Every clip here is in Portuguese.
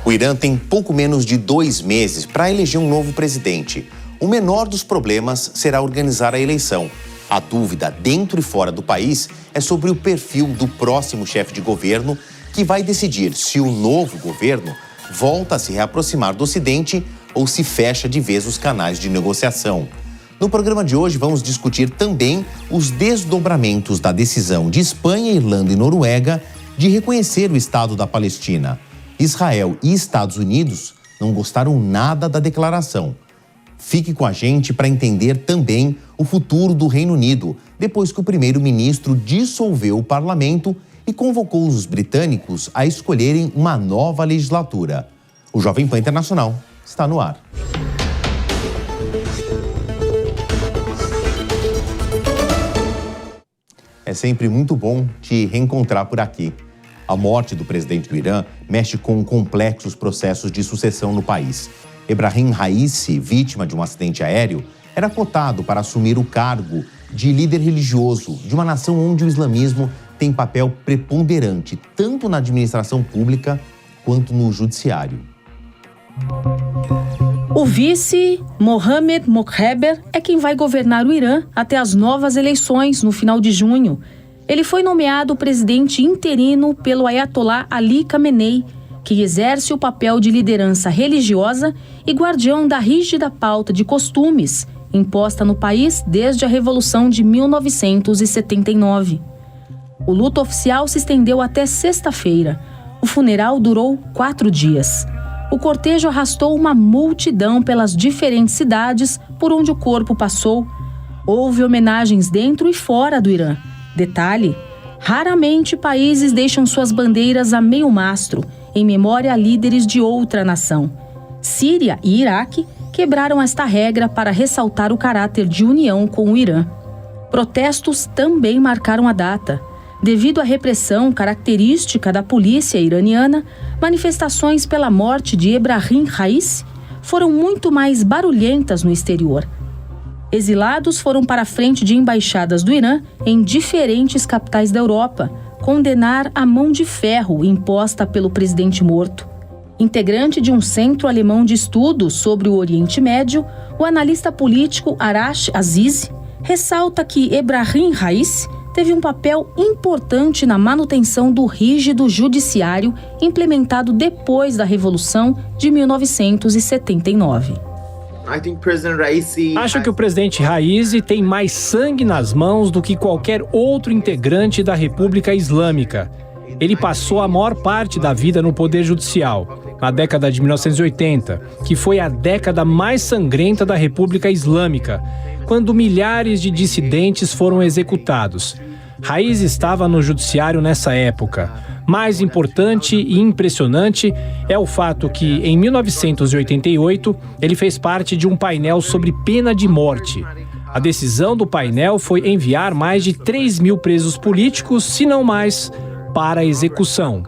O Irã tem pouco menos de 2 meses para eleger um novo presidente. O menor dos problemas será organizar a eleição. A dúvida, dentro e fora do país, é sobre o perfil do próximo chefe de governo, que vai decidir se o novo governo volta a se reaproximar do Ocidente ou se fecha de vez os canais de negociação. No programa de hoje, vamos discutir também os desdobramentos da decisão de Espanha, Irlanda e Noruega de reconhecer o Estado da Palestina. Israel e Estados Unidos não gostaram nada da declaração. Fique com a gente para entender também o futuro do Reino Unido, depois que o primeiro-ministro dissolveu o parlamento e convocou os britânicos a escolherem uma nova legislatura. O Jovem Pan Internacional está no ar. É sempre muito bom te reencontrar por aqui. A morte do presidente do Irã mexe com complexos processos de sucessão no país. Ebrahim Raisi, vítima de um acidente aéreo, era cotado para assumir o cargo de líder religioso de uma nação onde o islamismo tem papel preponderante, tanto na administração pública quanto no judiciário. O vice, Mohamed Mokheber, é quem vai governar o Irã até as novas eleições no final de junho. Ele foi nomeado presidente interino pelo Ayatollah Ali Khamenei, que exerce o papel de liderança religiosa e guardião da rígida pauta de costumes imposta no país desde a Revolução de 1979. O luto oficial se estendeu até sexta-feira. O funeral durou 4 dias. O cortejo arrastou uma multidão pelas diferentes cidades por onde o corpo passou. Houve homenagens dentro e fora do Irã. Detalhe: raramente países deixam suas bandeiras a meio mastro, em memória a líderes de outra nação. Síria e Iraque quebraram esta regra para ressaltar o caráter de união com o Irã. Protestos também marcaram a data. Devido à repressão característica da polícia iraniana, manifestações pela morte de Ebrahim Raisi foram muito mais barulhentas no exterior. Exilados foram para a frente de embaixadas do Irã em diferentes capitais da Europa, condenar a mão de ferro imposta pelo presidente morto. Integrante de um centro alemão de estudos sobre o Oriente Médio, o analista político Arash Azizi ressalta que Ebrahim Raisi teve um papel importante na manutenção do rígido judiciário implementado depois da Revolução de 1979. Acho que o presidente Raisi tem mais sangue nas mãos do que qualquer outro integrante da República Islâmica. Ele passou a maior parte da vida no poder judicial, na década de 1980, que foi a década mais sangrenta da República Islâmica, quando milhares de dissidentes foram executados. Raisi estava no judiciário nessa época. Mais importante e impressionante é o fato que, em 1988, ele fez parte de um painel sobre pena de morte. A decisão do painel foi enviar mais de 3.000 presos políticos, se não mais, para a execução.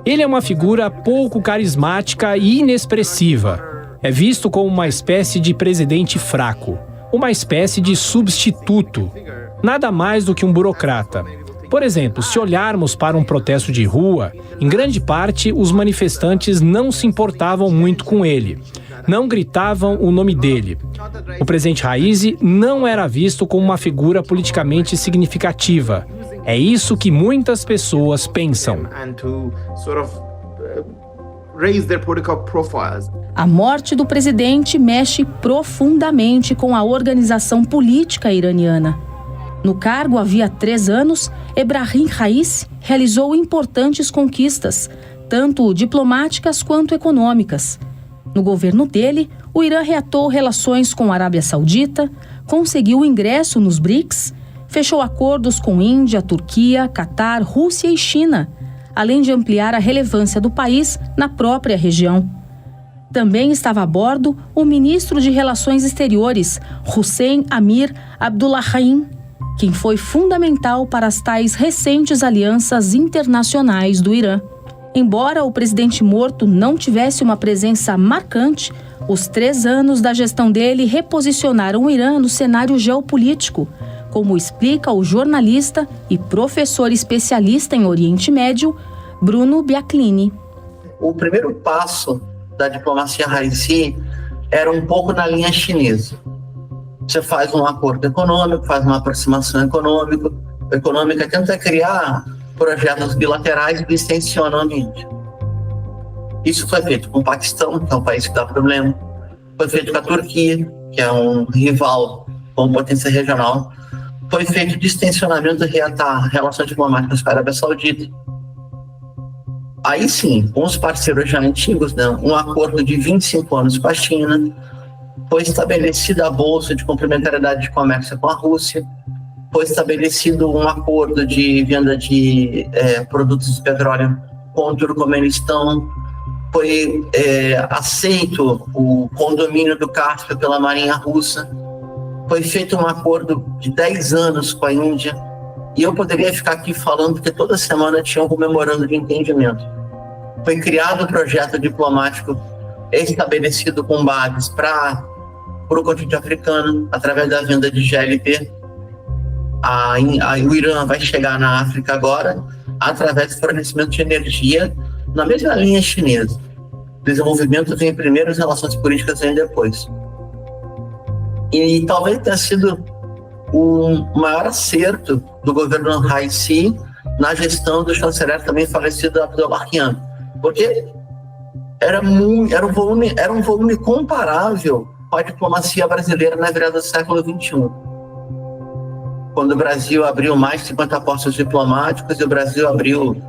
Ele é uma figura pouco carismática e inexpressiva. É visto como uma espécie de presidente fraco, uma espécie de substituto. Nada mais do que um burocrata. Por exemplo, se olharmos para um protesto de rua, em grande parte os manifestantes não se importavam muito com ele, não gritavam o nome dele. O presidente Raisi não era visto como uma figura politicamente significativa. É isso que muitas pessoas pensam. A morte do presidente mexe profundamente com a organização política iraniana. No cargo havia 3 anos, Ebrahim Raisi realizou importantes conquistas, tanto diplomáticas quanto econômicas. No governo dele, o Irã reatou relações com a Arábia Saudita, conseguiu o ingresso nos BRICS, fechou acordos com Índia, Turquia, Catar, Rússia e China, além de ampliar a relevância do país na própria região. Também estava a bordo o ministro de Relações Exteriores, Hussein Amir Abdullahian, quem foi fundamental para as tais recentes alianças internacionais do Irã. Embora o presidente morto não tivesse uma presença marcante, os 3 anos da gestão dele reposicionaram o Irã no cenário geopolítico, como explica o jornalista e professor especialista em Oriente Médio, Bruno Biaclini. o primeiro passo da diplomacia Raisi era um pouco na linha chinesa. Você faz um acordo econômico, faz uma aproximação econômica, tenta criar projetos bilaterais que extensionam a Índia. Isso foi feito com o Paquistão, que é um país que dá problema. Foi feito com a Turquia, que é um rival com potência regional. Foi feito distensionamento de reatar relações diplomáticas com a Arábia Saudita. Aí sim, com os parceiros já antigos, né, um acordo de 25 anos com a China, foi estabelecida a Bolsa de Complementariedade de Comércio com a Rússia, foi estabelecido um acordo de venda de produtos de petróleo com o Turcomenistão, foi aceito o condomínio do Cáspio pela Marinha Russa, foi feito um acordo de 10 anos com a Índia, e eu poderia ficar aqui falando porque toda semana tinha um memorando de entendimento. Foi criado um projeto diplomático estabelecido com bases para o continente africano, através da venda de GLP. O Irã vai chegar na África agora, através do fornecimento de energia, na mesma linha chinesa. O desenvolvimento vem primeiro, as relações políticas vêm depois. E talvez tenha sido o maior acerto do governo Raisi na gestão do chanceler também falecido Abdollahian, porque era um volume comparável com a diplomacia brasileira na virada do século XXI. Quando o Brasil abriu mais de 50 postos diplomáticos e o Brasil abriu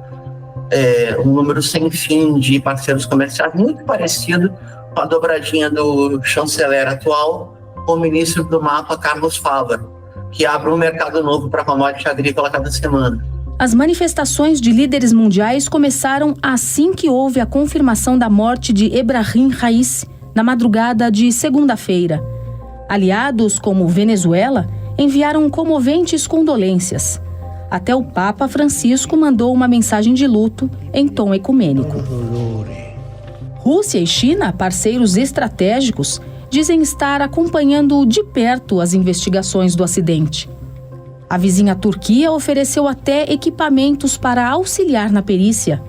um número sem fim de parceiros comerciais, muito parecido com a dobradinha do chanceler atual com o ministro do mapa, Carlos Fávaro, que abre um mercado novo para a commodity agrícola cada semana. As manifestações de líderes mundiais começaram assim que houve a confirmação da morte de Ebrahim Raisi, na madrugada de segunda-feira. Aliados como Venezuela enviaram comoventes condolências. Até o Papa Francisco mandou uma mensagem de luto em tom ecumênico. Rússia e China, parceiros estratégicos, dizem estar acompanhando de perto as investigações do acidente. A vizinha Turquia ofereceu até equipamentos para auxiliar na perícia.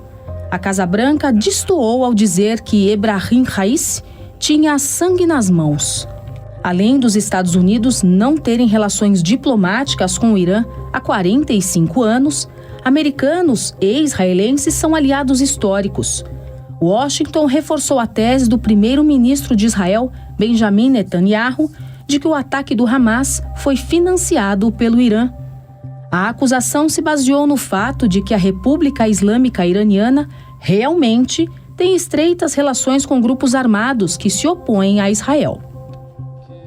A Casa Branca destoou ao dizer que Ebrahim Raisi tinha sangue nas mãos. Além dos Estados Unidos não terem relações diplomáticas com o Irã há 45 anos, americanos e israelenses são aliados históricos. Washington reforçou a tese do primeiro-ministro de Israel, Benjamin Netanyahu, de que o ataque do Hamas foi financiado pelo Irã. A acusação se baseou no fato de que a República Islâmica Iraniana realmente tem estreitas relações com grupos armados que se opõem a Israel.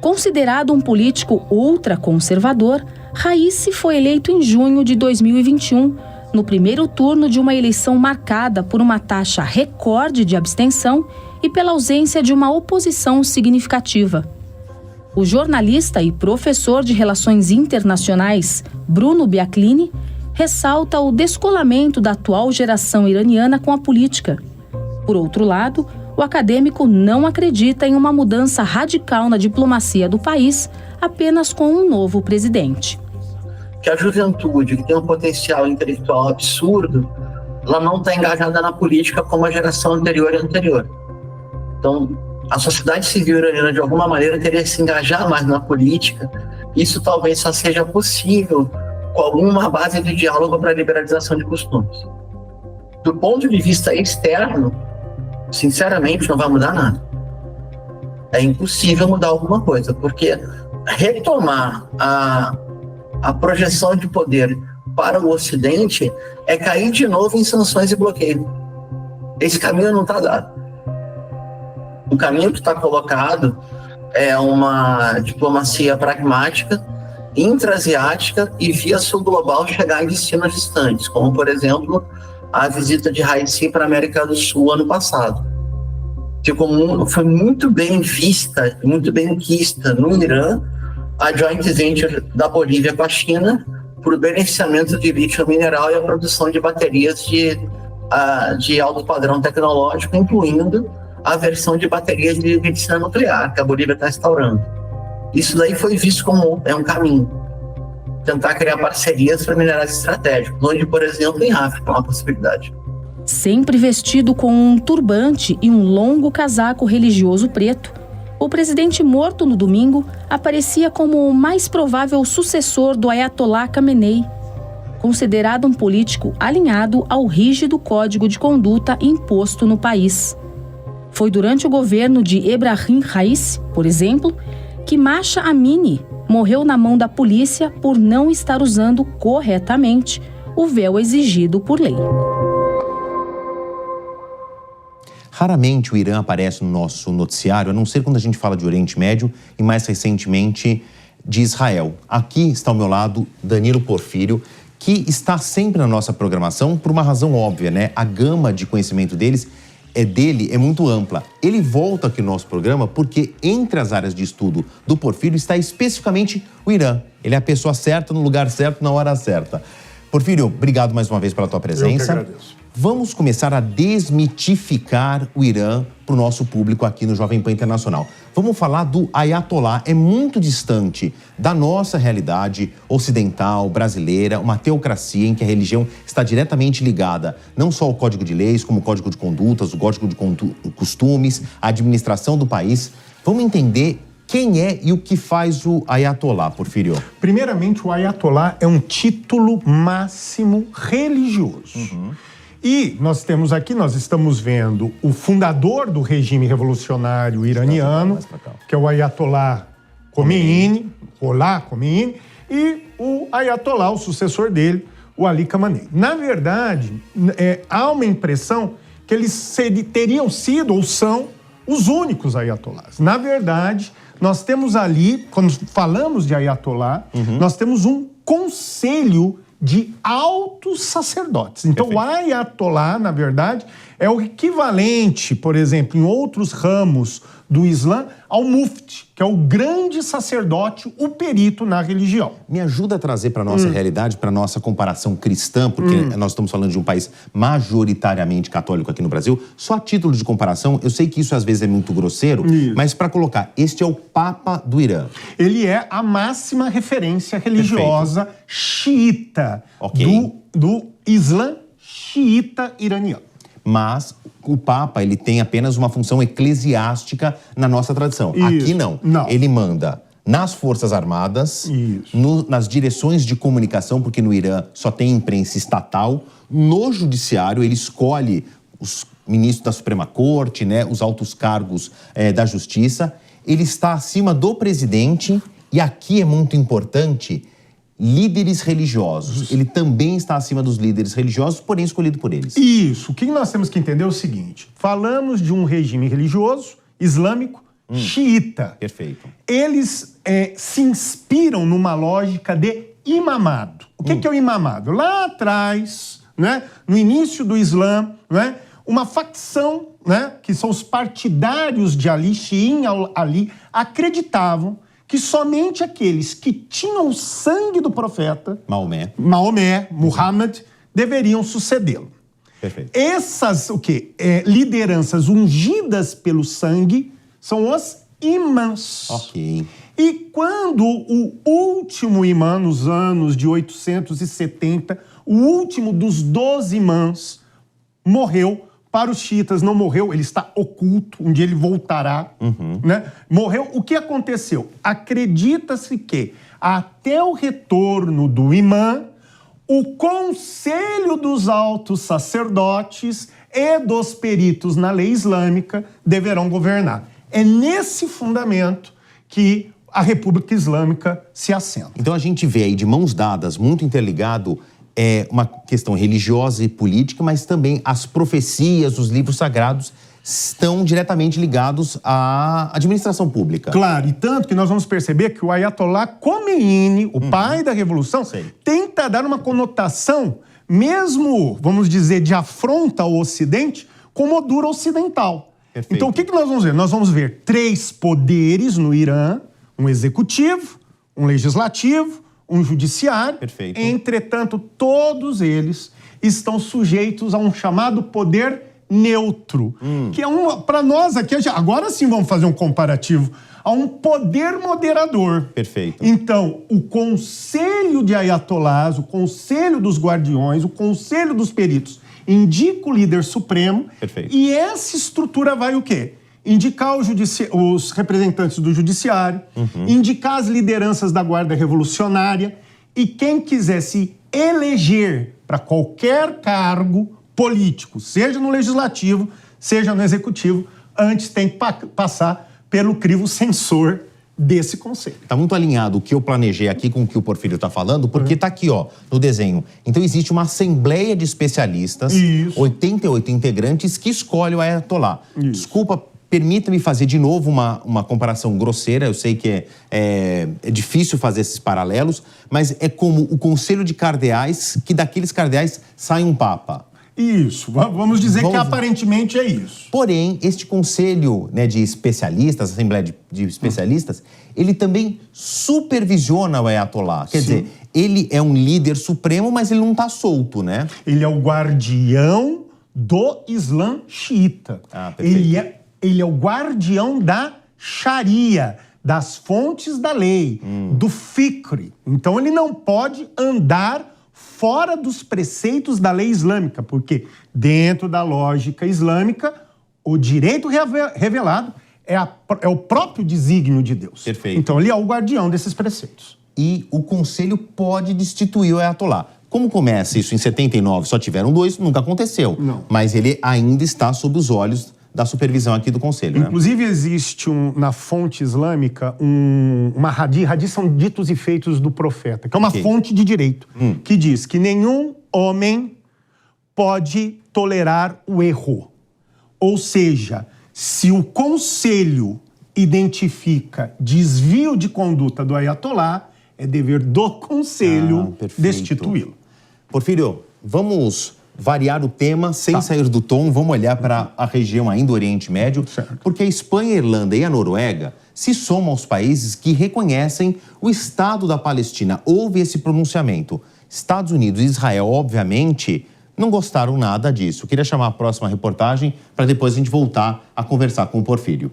Considerado um político ultraconservador, Raisi foi eleito em junho de 2021, no primeiro turno de uma eleição marcada por uma taxa recorde de abstenção e pela ausência de uma oposição significativa. O jornalista e professor de Relações Internacionais, Bruno Biaclini, ressalta o descolamento da atual geração iraniana com a política. Por outro lado, o acadêmico não acredita em uma mudança radical na diplomacia do país apenas com um novo presidente. Que a juventude, que tem um potencial intelectual absurdo, ela não está engajada na política como a geração anterior e anterior. Então, a sociedade civil iraniana, de alguma maneira, teria que se engajar mais na política. Isso talvez só seja possível com alguma base de diálogo para a liberalização de costumes. Do ponto de vista externo, sinceramente, não vai mudar nada. É impossível mudar alguma coisa, porque retomar a projeção de poder para o Ocidente é cair de novo em sanções e bloqueio. Esse caminho não está dado. O caminho que está colocado é uma diplomacia pragmática, intra-asiática e via sul global chegar em destinos distantes, como, por exemplo, a visita de Raisi para a América do Sul ano passado. Foi muito bem vista, muito bem quista no Irã, a joint venture da Bolívia com a China por beneficiamento de lítio mineral e a produção de baterias de alto padrão tecnológico, incluindo a versão de baterias de medicina nuclear que a Bolívia está instaurando. Isso daí foi visto como um caminho. Tentar criar parcerias para minerais estratégicos, onde, por exemplo, em África é uma possibilidade. Sempre vestido com um turbante e um longo casaco religioso preto, o presidente morto no domingo aparecia como o mais provável sucessor do Ayatollah Khamenei, considerado um político alinhado ao rígido código de conduta imposto no país. Foi durante o governo de Ebrahim Raisi, por exemplo, que Mahsa Amini morreu na mão da polícia por não estar usando corretamente o véu exigido por lei. Raramente o Irã aparece no nosso noticiário, a não ser quando a gente fala de Oriente Médio e, mais recentemente, de Israel. Aqui está ao meu lado Danilo Porfírio, que está sempre na nossa programação por uma razão óbvia, né? A gama de conhecimento dele é muito ampla. Ele volta aqui no nosso programa porque entre as áreas de estudo do Porfírio está especificamente o Irã. Ele é a pessoa certa, no lugar certo, na hora certa. Porfírio, obrigado mais uma vez pela tua presença. Eu que agradeço. Vamos começar a desmitificar o Irã para o nosso público aqui no Jovem Pan Internacional. Vamos falar do Ayatollah. É muito distante da nossa realidade ocidental, brasileira, uma teocracia em que a religião está diretamente ligada não só ao código de leis, como o código de condutas, o código de costumes, a administração do país. Vamos entender quem é e o que faz o Ayatollah, Porfírio. Primeiramente, o Ayatollah é um título máximo religioso. E nós estamos vendo o fundador do regime revolucionário iraniano, que é o Ayatollah Khomeini, e o Ayatollah, o sucessor dele, o Ali Khamenei. Na verdade, há uma impressão que eles teriam sido ou são os únicos Ayatollahs. Na verdade, nós temos ali, quando falamos de Ayatollah, nós temos um conselho de altos sacerdotes. Então, perfeito. O Ayatollah, na verdade, é o equivalente, por exemplo, em outros ramos do Islã, ao mufti, que é o grande sacerdote, o perito na religião. Me ajuda a trazer para a nossa realidade, para a nossa comparação cristã, porque nós estamos falando de um país majoritariamente católico aqui no Brasil. Só a título de comparação, eu sei que isso às vezes é muito grosseiro, mas para colocar, este é o Papa do Irã. Ele é a máxima referência religiosa xiita do Islã xiita iraniano. Mas o Papa, ele tem apenas uma função eclesiástica na nossa tradição. Isso. Aqui não. Ele manda nas Forças Armadas, nas direções de comunicação, porque no Irã só tem imprensa estatal, no judiciário ele escolhe os ministros da Suprema Corte, né, os altos cargos da Justiça. Ele está acima do presidente e aqui é muito importante, líderes religiosos. Ele também está acima dos líderes religiosos, porém escolhido por eles. Isso. O que nós temos que entender é o seguinte. Falamos de um regime religioso, islâmico, xiita. Perfeito. Eles se inspiram numa lógica de imamado. O que é o imamado? Lá atrás, né, no início do Islã, né, uma facção, né, que são os partidários de Ali, Shi'in Ali, acreditavam que somente aqueles que tinham o sangue do profeta, Muhammad, deveriam sucedê-lo. Perfeito. Essas, lideranças ungidas pelo sangue são os imãs. Ok. E quando o último imã, nos anos de 870, o último dos 12 imãs morreu, para os xiitas não morreu, ele está oculto, um dia ele voltará, né? Morreu, o que aconteceu? Acredita-se que até o retorno do imã, o conselho dos altos sacerdotes e dos peritos na lei islâmica deverão governar. É nesse fundamento que a República Islâmica se assenta. Então a gente vê aí de mãos dadas, muito interligado, uma questão religiosa e política, mas também as profecias, os livros sagrados estão diretamente ligados à administração pública. Claro, e tanto que nós vamos perceber que o Ayatollah Khomeini, o pai da Revolução, tenta dar uma conotação, mesmo, vamos dizer, de afronta ao Ocidente, com moldura ocidental. Perfeito. Então, o que nós vamos ver? Nós vamos ver 3 poderes no Irã, um executivo, um legislativo, um judiciário. Perfeito. Entretanto, todos eles estão sujeitos a um chamado poder neutro, que é para nós aqui, agora sim vamos fazer um comparativo, a um poder moderador. Perfeito. Então, o conselho de ayatollahs, o conselho dos guardiões, o conselho dos peritos indica o líder supremo. Perfeito. E essa estrutura vai o quê? Indicar os representantes do judiciário, indicar as lideranças da Guarda Revolucionária e quem quiser se eleger para qualquer cargo político, seja no legislativo, seja no executivo, antes tem que passar pelo crivo censor desse conselho. Está muito alinhado o que eu planejei aqui com o que o Porfírio está falando, porque está aqui, ó, no desenho. Então existe uma assembleia de especialistas, 88 integrantes que escolhe o Ayatollah. Desculpa, permita-me fazer de novo uma comparação grosseira, eu sei que é difícil fazer esses paralelos, mas é como o conselho de cardeais, que daqueles cardeais sai um papa. Isso, vamos dizer que aparentemente é isso. Porém, este conselho, né, de especialistas, assembleia de especialistas, ele também supervisiona o Ayatollah. Quer dizer, ele é um líder supremo, mas ele não está solto, né? Ele é o guardião do Islã xiita. Ele é o guardião da Sharia, das fontes da lei, do Fikr. Então ele não pode andar fora dos preceitos da lei islâmica, porque dentro da lógica islâmica, o direito revelado é o próprio desígnio de Deus. Perfeito. Então ele é o guardião desses preceitos. E o conselho pode destituir o Ayatollah. Como começa isso em 79, só tiveram 2, nunca aconteceu. Não. Mas ele ainda está sob os olhos da supervisão aqui do conselho, Inclusive, existe na fonte islâmica uma hadith são ditos e feitos do profeta, que é uma fonte de direito, que diz que nenhum homem pode tolerar o erro. Ou seja, se o conselho identifica desvio de conduta do Ayatollah, é dever do conselho destituí-lo. Porfírio, vamos variar o tema sem sair do tom, vamos olhar para a região ainda do Oriente Médio, porque a Espanha, a Irlanda e a Noruega se somam aos países que reconhecem o Estado da Palestina. Houve esse pronunciamento. Estados Unidos e Israel, obviamente, não gostaram nada disso. Eu queria chamar a próxima reportagem para depois a gente voltar a conversar com o Porfírio.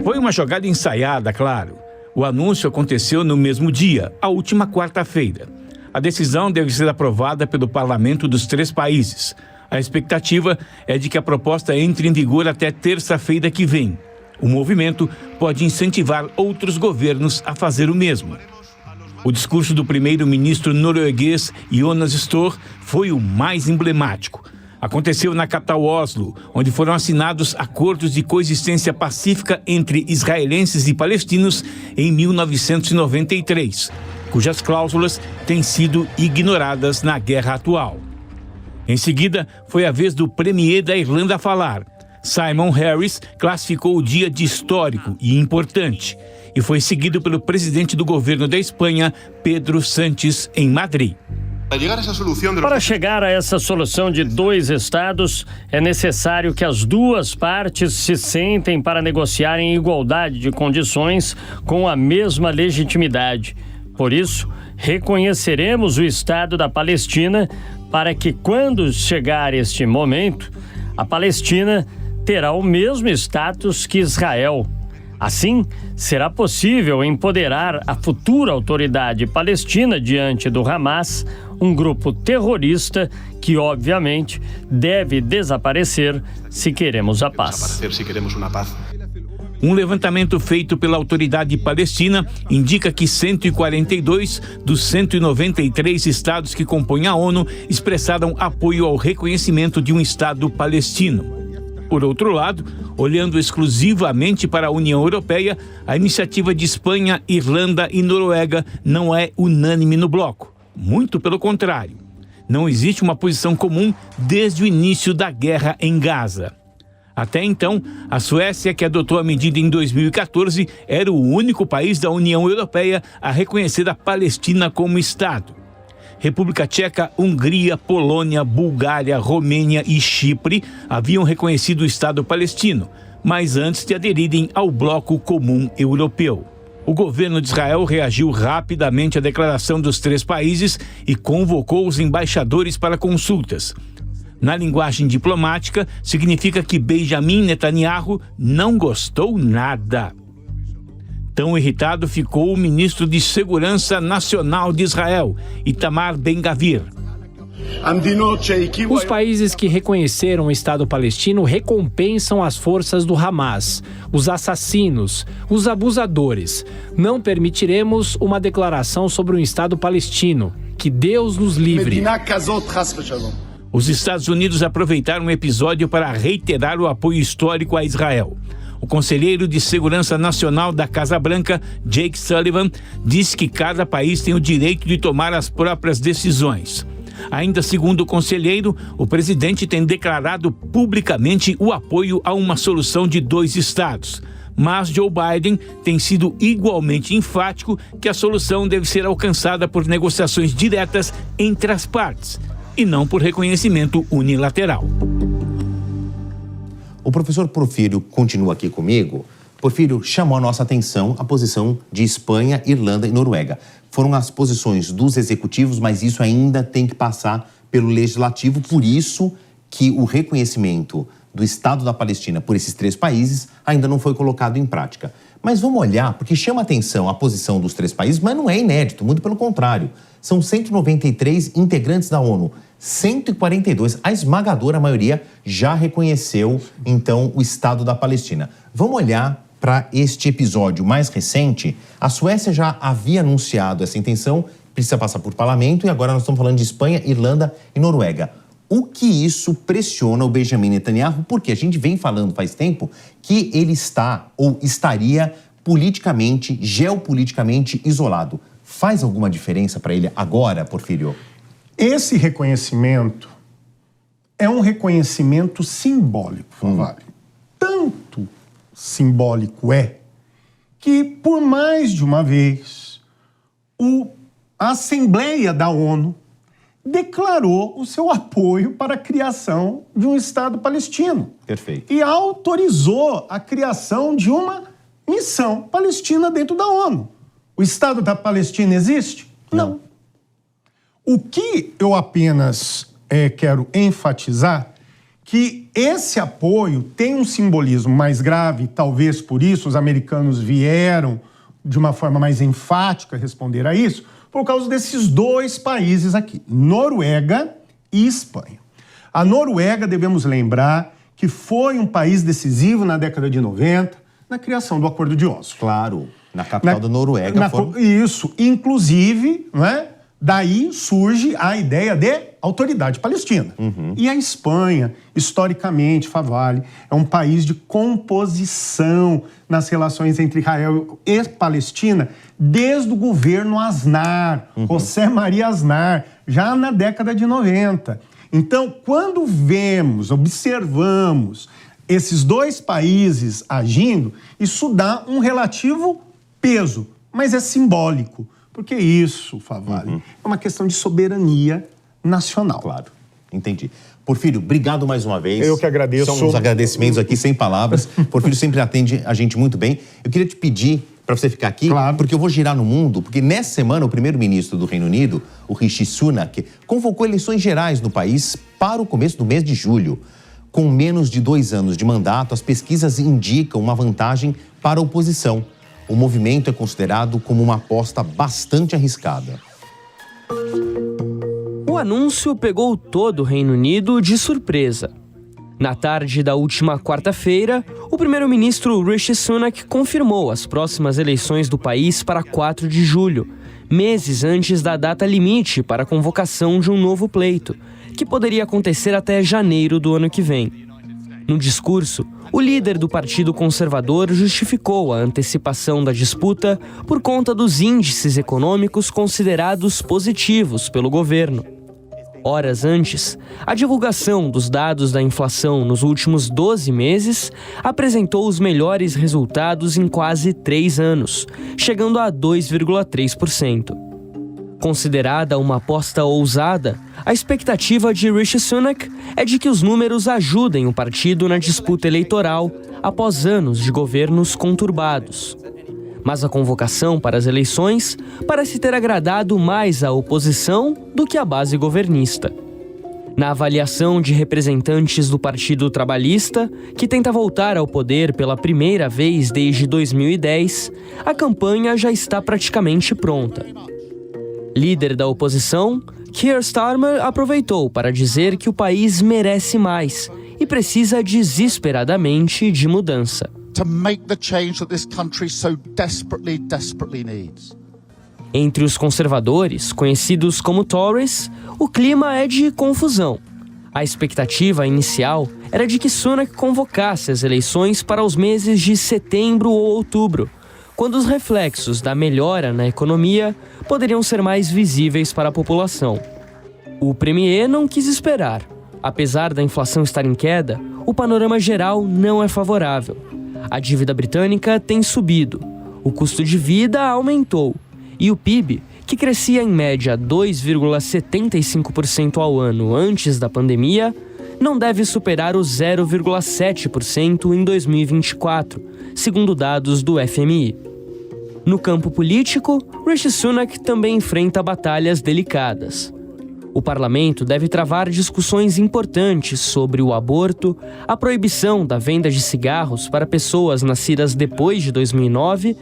Foi uma jogada ensaiada, claro. O anúncio aconteceu no mesmo dia, a última quarta-feira. A decisão deve ser aprovada pelo parlamento dos 3 países. A expectativa é de que a proposta entre em vigor até terça-feira que vem. O movimento pode incentivar outros governos a fazer o mesmo. O discurso do primeiro-ministro norueguês Jonas Støre foi o mais emblemático. Aconteceu na capital Oslo, onde foram assinados acordos de coexistência pacífica entre israelenses e palestinos em 1993. Cujas cláusulas têm sido ignoradas na guerra atual. Em seguida, foi a vez do premier da Irlanda falar. Simon Harris classificou o dia de histórico e importante e foi seguido pelo presidente do governo da Espanha, Pedro Sánchez, em Madrid. Para chegar a essa solução de 2 estados, é necessário que as 2 partes se sentem para negociar em igualdade de condições com a mesma legitimidade. Por isso, reconheceremos o Estado da Palestina para que, quando chegar este momento, a Palestina terá o mesmo status que Israel. Assim, será possível empoderar a futura autoridade palestina diante do Hamas, um grupo terrorista que, obviamente, deve desaparecer se queremos a paz. Um levantamento feito pela autoridade palestina indica que 142 dos 193 estados que compõem a ONU expressaram apoio ao reconhecimento de um Estado palestino. Por outro lado, olhando exclusivamente para a União Europeia, a iniciativa de Espanha, Irlanda e Noruega não é unânime no bloco. Muito pelo contrário. Não existe uma posição comum desde o início da guerra em Gaza. Até então, a Suécia, que adotou a medida em 2014, era o único país da União Europeia a reconhecer a Palestina como Estado. República Tcheca, Hungria, Polônia, Bulgária, Romênia e Chipre haviam reconhecido o Estado palestino, mas antes de aderirem ao Bloco Comum Europeu. O governo de Israel reagiu rapidamente à declaração dos 3 países e convocou os embaixadores para consultas. Na linguagem diplomática, significa que Benjamin Netanyahu não gostou nada. Tão irritado ficou o ministro de Segurança Nacional de Israel, Itamar Ben-Gvir. Os países que reconheceram o Estado palestino recompensam as forças do Hamas, os assassinos, os abusadores. Não permitiremos uma declaração sobre um Estado palestino. Que Deus nos livre. Os Estados Unidos aproveitaram o episódio para reiterar o apoio histórico a Israel. O conselheiro de Segurança Nacional da Casa Branca, Jake Sullivan, disse que cada país tem o direito de tomar as próprias decisões. Ainda segundo o conselheiro, o presidente tem declarado publicamente o apoio a uma solução de 2 estados. Mas Joe Biden tem sido igualmente enfático que a solução deve ser alcançada por negociações diretas entre as partes, e não por reconhecimento unilateral. O professor Porfírio continua aqui comigo. Porfírio, chamou a nossa atenção a posição de Espanha, Irlanda e Noruega. Foram as posições dos executivos, mas isso ainda tem que passar pelo legislativo, por isso que o reconhecimento do Estado da Palestina por esses 3 países ainda não foi colocado em prática. Mas vamos olhar, porque chama atenção a posição dos 3 países, mas não é inédito, muito pelo contrário. São 193 integrantes da ONU, 142, a esmagadora maioria já reconheceu, então, o Estado da Palestina. Vamos olhar para este episódio mais recente. A Suécia já havia anunciado essa intenção, precisa passar por parlamento, e agora nós estamos falando de Espanha, Irlanda e Noruega. O que isso pressiona o Benjamin Netanyahu? Porque a gente vem falando faz tempo que ele está ou estaria politicamente, geopoliticamente isolado. Faz alguma diferença para ele agora, Porfírio? Esse reconhecimento é um reconhecimento simbólico, Favale. Tanto simbólico é que, por mais de uma vez, a Assembleia da ONU declarou o seu apoio para a criação de um Estado palestino. Perfeito. E autorizou a criação de uma missão palestina dentro da ONU. O Estado da Palestina existe? Não. O que eu apenas quero enfatizar que esse apoio tem um simbolismo mais grave, talvez por isso os americanos vieram de uma forma mais enfática responder a isso, por causa desses 2 países aqui, Noruega e Espanha. A Noruega, devemos lembrar, que foi um país decisivo na década de 90, na criação do Acordo de Oslo. Claro, na capital da Noruega. Isso, inclusive, não é? Daí surge a ideia de autoridade palestina. E a Espanha, historicamente, Favale, é um país de composição nas relações entre Israel e Palestina desde o governo Aznar, José Maria Aznar, já na década de 90. Então, quando observamos esses 2 países agindo, isso dá um relativo peso, mas é simbólico. Porque isso, Favale, é uma questão de soberania nacional. Claro, entendi. Porfírio, obrigado mais uma vez. Eu que agradeço. São os agradecimentos aqui sem palavras. Porfírio sempre atende a gente muito bem. Eu queria te pedir para você ficar aqui, claro, porque eu vou girar no mundo, porque nessa semana o primeiro-ministro do Reino Unido, o Rishi Sunak, convocou eleições gerais no país para o começo do mês de julho. Com menos de 2 anos de mandato, as pesquisas indicam uma vantagem para a oposição. O movimento é considerado como uma aposta bastante arriscada. O anúncio pegou todo o Reino Unido de surpresa. Na tarde da última quarta-feira, o primeiro-ministro Rishi Sunak confirmou as próximas eleições do país para 4 de julho, meses antes da data limite para a convocação de um novo pleito, que poderia acontecer até janeiro do ano que vem. No discurso, o líder do Partido Conservador justificou a antecipação da disputa por conta dos índices econômicos considerados positivos pelo governo. Horas antes, a divulgação dos dados da inflação nos últimos 12 meses apresentou os melhores resultados em quase 3 anos, chegando a 2,3%. Considerada uma aposta ousada, a expectativa de Rishi Sunak é de que os números ajudem o partido na disputa eleitoral após anos de governos conturbados. Mas a convocação para as eleições parece ter agradado mais a oposição do que a base governista. Na avaliação de representantes do Partido Trabalhista, que tenta voltar ao poder pela primeira vez desde 2010, a campanha já está praticamente pronta. Líder da oposição, Keir Starmer aproveitou para dizer que o país merece mais e precisa desesperadamente de mudança. To make the change that this country so desperately needs. Entre os conservadores, conhecidos como Tories, o clima é de confusão. A expectativa inicial era de que Sunak convocasse as eleições para os meses de setembro ou outubro, quando os reflexos da melhora na economia poderiam ser mais visíveis para a população. O premier não quis esperar. Apesar da inflação estar em queda, o panorama geral não é favorável. A dívida britânica tem subido, o custo de vida aumentou e o PIB, que crescia em média 2,75% ao ano antes da pandemia, não deve superar os 0,7% em 2024, segundo dados do FMI. No campo político, Rishi Sunak também enfrenta batalhas delicadas. O parlamento deve travar discussões importantes sobre o aborto, a proibição da venda de cigarros para pessoas nascidas depois de 2009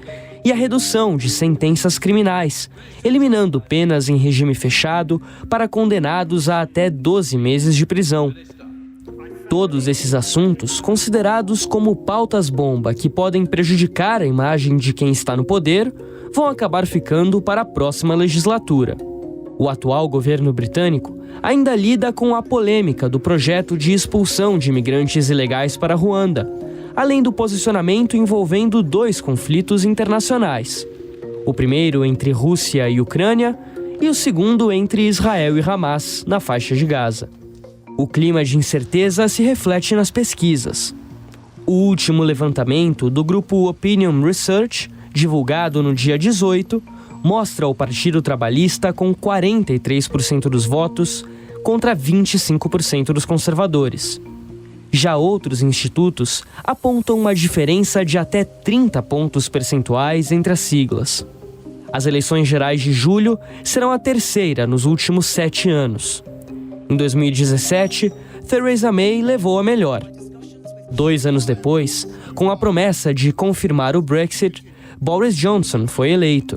e a redução de sentenças criminais, eliminando penas em regime fechado para condenados a até 12 meses de prisão. Todos esses assuntos, considerados como pautas-bomba que podem prejudicar a imagem de quem está no poder, vão acabar ficando para a próxima legislatura. O atual governo britânico ainda lida com a polêmica do projeto de expulsão de imigrantes ilegais para Ruanda, além do posicionamento envolvendo 2 conflitos internacionais. O primeiro entre Rússia e Ucrânia e o segundo entre Israel e Hamas, na faixa de Gaza. O clima de incerteza se reflete nas pesquisas. O último levantamento do grupo Opinion Research, divulgado no dia 18, mostra o Partido Trabalhista com 43% dos votos contra 25% dos conservadores. Já outros institutos apontam uma diferença de até 30 pontos percentuais entre as siglas. As eleições gerais de julho serão a terceira nos últimos 7 anos. Em 2017, Theresa May levou a melhor. 2 anos depois, com a promessa de confirmar o Brexit, Boris Johnson foi eleito.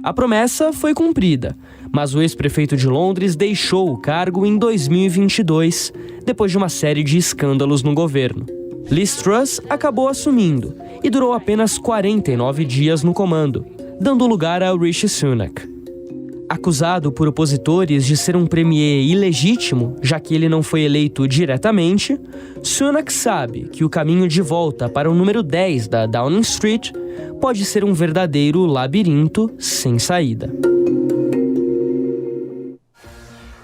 A promessa foi cumprida, mas o ex-prefeito de Londres deixou o cargo em 2022, depois de uma série de escândalos no governo. Liz Truss acabou assumindo e durou apenas 49 dias no comando, dando lugar a Rishi Sunak. Acusado por opositores de ser um premier ilegítimo, já que ele não foi eleito diretamente, Sunak sabe que o caminho de volta para o número 10 da Downing Street pode ser um verdadeiro labirinto sem saída.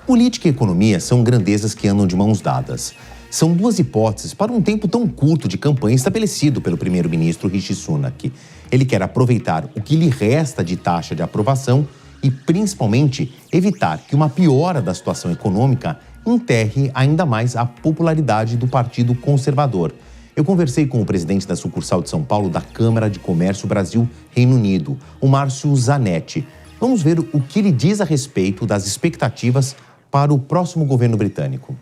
Política e economia são grandezas que andam de mãos dadas. São 2 hipóteses para um tempo tão curto de campanha estabelecido pelo primeiro-ministro Rishi Sunak. Ele quer aproveitar o que lhe resta de taxa de aprovação e, principalmente, evitar que uma piora da situação econômica enterre ainda mais a popularidade do Partido Conservador. Eu conversei com o presidente da sucursal de São Paulo da Câmara de Comércio Brasil-Reino Unido, o Márcio Zanetti. Vamos ver o que ele diz a respeito das expectativas para o próximo governo britânico.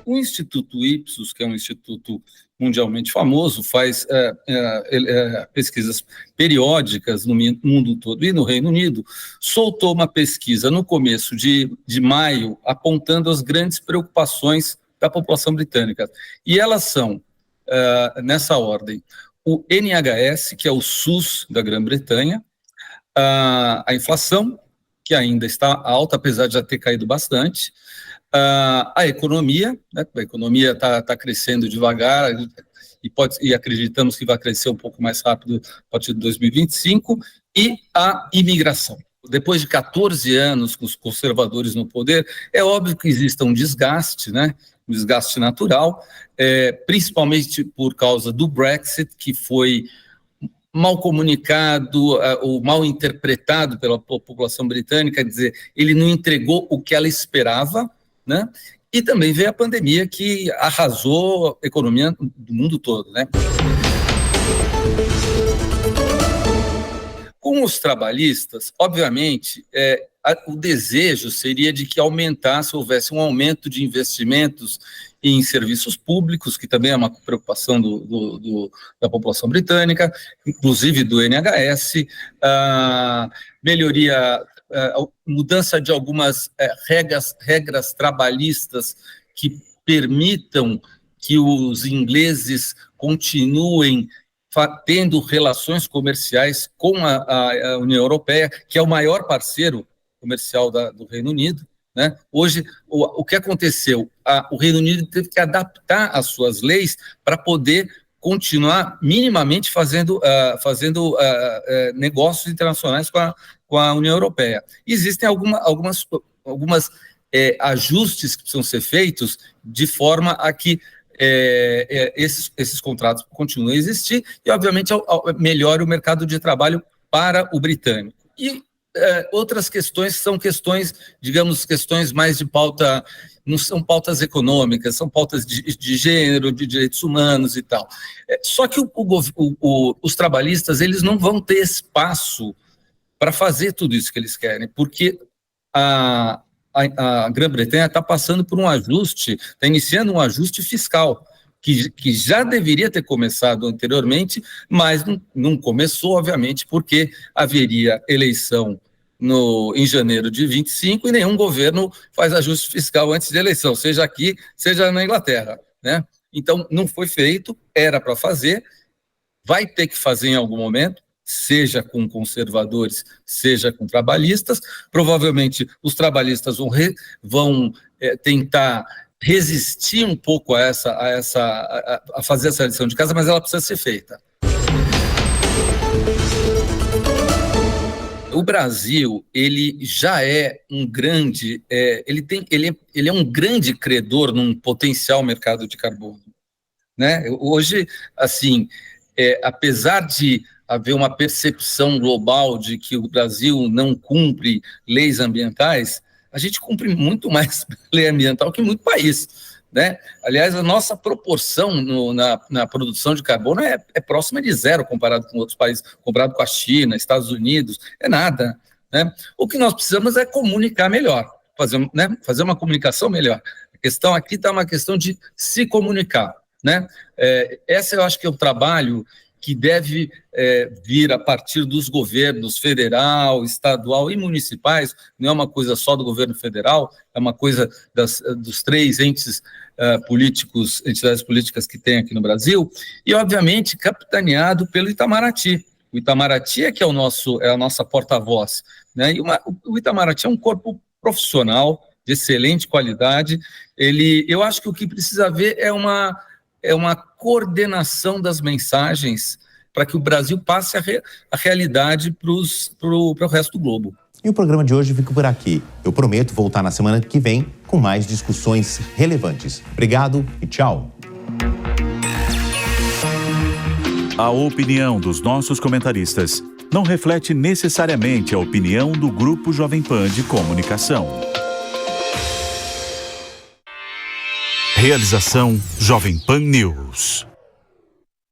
O Instituto Ipsos, que é um instituto mundialmente famoso, faz pesquisas periódicas no mundo todo e no Reino Unido, soltou uma pesquisa no começo de maio, apontando as grandes preocupações da população britânica. E elas são, nessa ordem, o NHS, que é o SUS da Grã-Bretanha, a inflação, que ainda está alta, apesar de já ter caído bastante, a economia, né? A economia está crescendo devagar e acreditamos que vai crescer um pouco mais rápido a partir de 2025, e a imigração. Depois de 14 anos com os conservadores no poder, é óbvio que exista um desgaste, né? Um desgaste natural, principalmente por causa do Brexit, que foi mal comunicado ou mal interpretado pela população britânica, quer dizer, ele não entregou o que ela esperava, né? E também veio a pandemia que arrasou a economia do mundo todo, né? Com os trabalhistas, obviamente, o desejo seria de que houvesse um aumento de investimentos em serviços públicos, que também é uma preocupação da população britânica, inclusive do NHS, mudança de algumas regras trabalhistas que permitam que os ingleses continuem tendo relações comerciais com a União Europeia, que é o maior parceiro comercial do Reino Unido, né? Hoje, o que aconteceu? O Reino Unido teve que adaptar as suas leis para poder continuar minimamente fazendo negócios internacionais com a União Europeia. Existem algumas ajustes que precisam ser feitos de forma a que esses contratos continuem a existir e, obviamente, melhore o mercado de trabalho para o britânico. E outras questões são questões, digamos, questões mais de pauta, não são pautas econômicas, são pautas de gênero, de direitos humanos e tal. Só que os trabalhistas, eles não vão ter espaço para fazer tudo isso que eles querem, porque a Grã-Bretanha está passando por um ajuste, está iniciando um ajuste fiscal, que já deveria ter começado anteriormente, mas não começou, obviamente, porque haveria eleição em janeiro de 25 e nenhum governo faz ajuste fiscal antes de eleição, seja aqui, seja na Inglaterra, né? Então, não foi feito, era para fazer, vai ter que fazer em algum momento, seja com conservadores, seja com trabalhistas. Provavelmente os trabalhistas vão tentar resistir um pouco a fazer essa lição de casa, mas ela precisa ser feita. O Brasil, ele já é um grande, ele é um grande credor num potencial mercado de carbono, né? Hoje, assim, apesar de haver uma percepção global de que o Brasil não cumpre leis ambientais, a gente cumpre muito mais lei ambiental que muito país, né? Aliás, a nossa proporção na produção de carbono é próxima de zero comparado com outros países, comparado com a China, Estados Unidos, é nada, né? O que nós precisamos é comunicar melhor, fazer uma comunicação melhor. A questão aqui está uma questão de se comunicar, né? Esse eu acho que é o trabalho que deve vir a partir dos governos federal, estadual e municipais. Não é uma coisa só do governo federal, é uma coisa dos três entes políticos, entidades políticas que tem aqui no Brasil, e, obviamente, capitaneado pelo Itamaraty. O Itamaraty é a nossa porta-voz, né? E o Itamaraty é um corpo profissional, de excelente qualidade. Eu acho que o que precisa haver é uma coordenação das mensagens para que o Brasil passe a realidade para o resto do globo. E o programa de hoje fica por aqui. Eu prometo voltar na semana que vem com mais discussões relevantes. Obrigado e tchau. A opinião dos nossos comentaristas não reflete necessariamente a opinião do Grupo Jovem Pan de Comunicação. Realização Jovem Pan News.